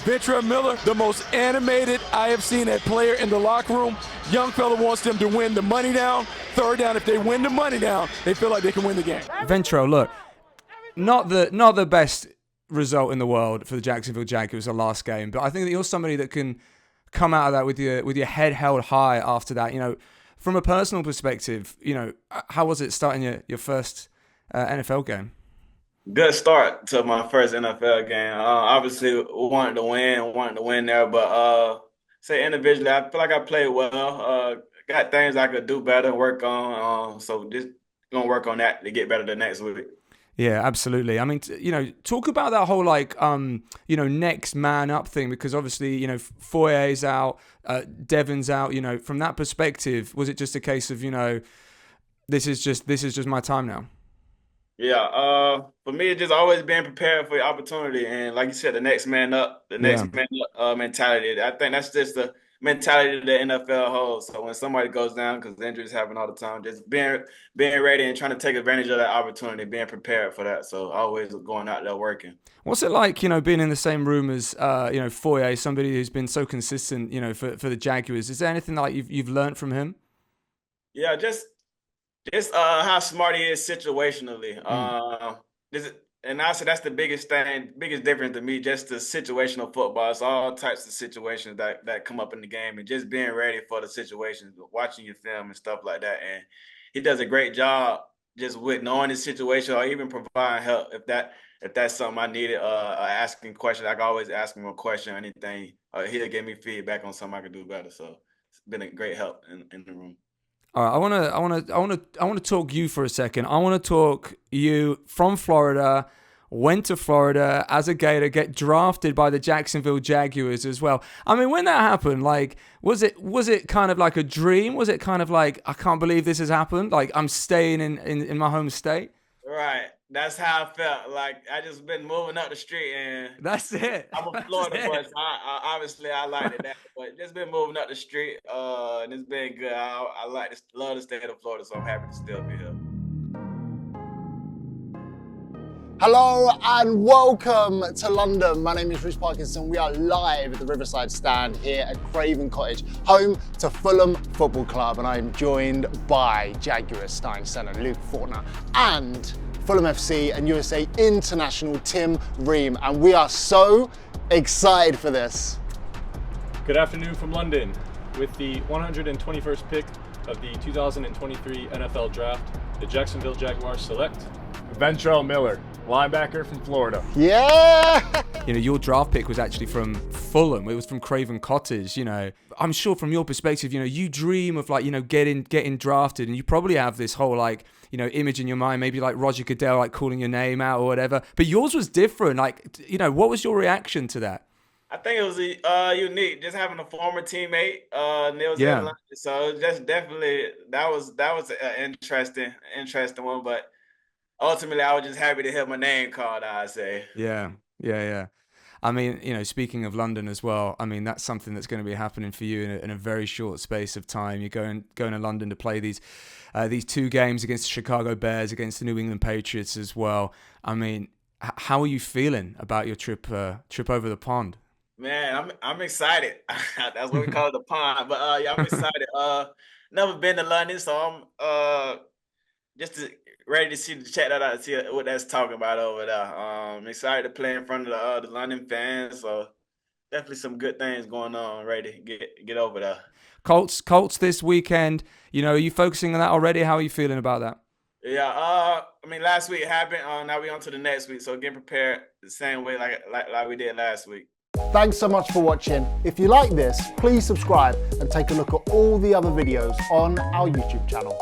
Ventrell Miller, the most animated I have seen a player in the locker room. Young fella wants them to win the money down. Third down, if they win the money down, they feel like they can win the game. Ventrell, look, not the best result in the world for the Jacksonville Jaguars the last game, but I think that you're somebody that can come out of that with your head held high after that. You know, from a personal perspective, you know, how was it starting your first NFL game? Good start to my first NFL game. Obviously, wanted to win there, but say individually, I feel like I played well. Got things I could do better and work on. So just gonna work on that to get better the next week. Yeah, absolutely. I mean, you know, talk about that whole like, you know, next man up thing, because obviously, you know, Foye's out, Devin's out. You know, from that perspective, was it just a case of, you know, this is just my time now? Yeah, for me, it's just always being prepared for the opportunity, and like you said, the next man up, mentality. I think that's just the mentality the NFL holds. So when somebody goes down, because injuries happen all the time, just being ready and trying to take advantage of that opportunity, being prepared for that. So always going out there working. What's it like, you know, being in the same room as you know, Foye, somebody who's been so consistent, you know, for the Jaguars? Is there anything like you've learned from him? Yeah, just how smart he is situationally. And I said that's the biggest difference to me, just the situational football. It's all types of situations that come up in the game, and just being ready for the situations, watching your film and stuff like that. And he does a great job just with knowing the situation, or even providing help if that's something I needed. Asking questions, I can always ask him a question or anything. He'll give me feedback on something I could do better. So it's been a great help in the room. All right, I want to talk you for a second. I want to talk you from Florida, went to Florida as a Gator, get drafted by the Jacksonville Jaguars as well. I mean, when that happened, like, was it kind of like a dream? Was it kind of like, I can't believe this has happened? Like, I'm staying in my home state? Right. That's how I felt. Like, I just been moving up the street, and that's it. I'm a Florida boy, so obviously I liked it that. But just been moving up the street, and it's been good. I love the state of Florida, so I'm happy to still be here. Hello and welcome to London. My name is Reece Parkinson. We are live at the Riverside stand here at Craven Cottage, home to Fulham Football Club, and I'm joined by Jaguars starting centre Luke Fortner and Fulham FC and USA International Tim Ream, and we are so excited for this. Good afternoon from London. With the 121st pick of the 2023 NFL Draft, the Jacksonville Jaguars select Ventrell Miller, linebacker from Florida. Yeah! You know, your draft pick was actually from Fulham. It was from Craven Cottage. You know, I'm sure from your perspective, you know, you dream of like, you know, getting drafted, and you probably have this whole like, you know, image in your mind, maybe like Roger Goodell, like calling your name out or whatever. But yours was different. Like, you know, what was your reaction to that? I think it was unique, just having a former teammate. Yeah. So just definitely that was an interesting one. But ultimately, I was just happy to hear my name called, I'd say. Yeah. I mean, you know, speaking of London as well, I mean, that's something that's going to be happening for you in a very short space of time. You're going to London to play these two games against the Chicago Bears, against the New England Patriots as well. I mean, how are you feeling about your trip over the pond? Man, I'm excited. That's what we call it, the pond. But yeah, I'm excited. Never been to London, so I'm ready to check that out and see what that's talking about over there. I'm excited to play in front of the London fans. So definitely some good things going on. Ready to get over there. Colts this weekend. You know, are you focusing on that already? How are you feeling about that? Yeah. I mean, last week happened. Now we on to the next week. So getting prepared the same way like we did last week. Thanks so much for watching. If you like this, please subscribe and take a look at all the other videos on our YouTube channel.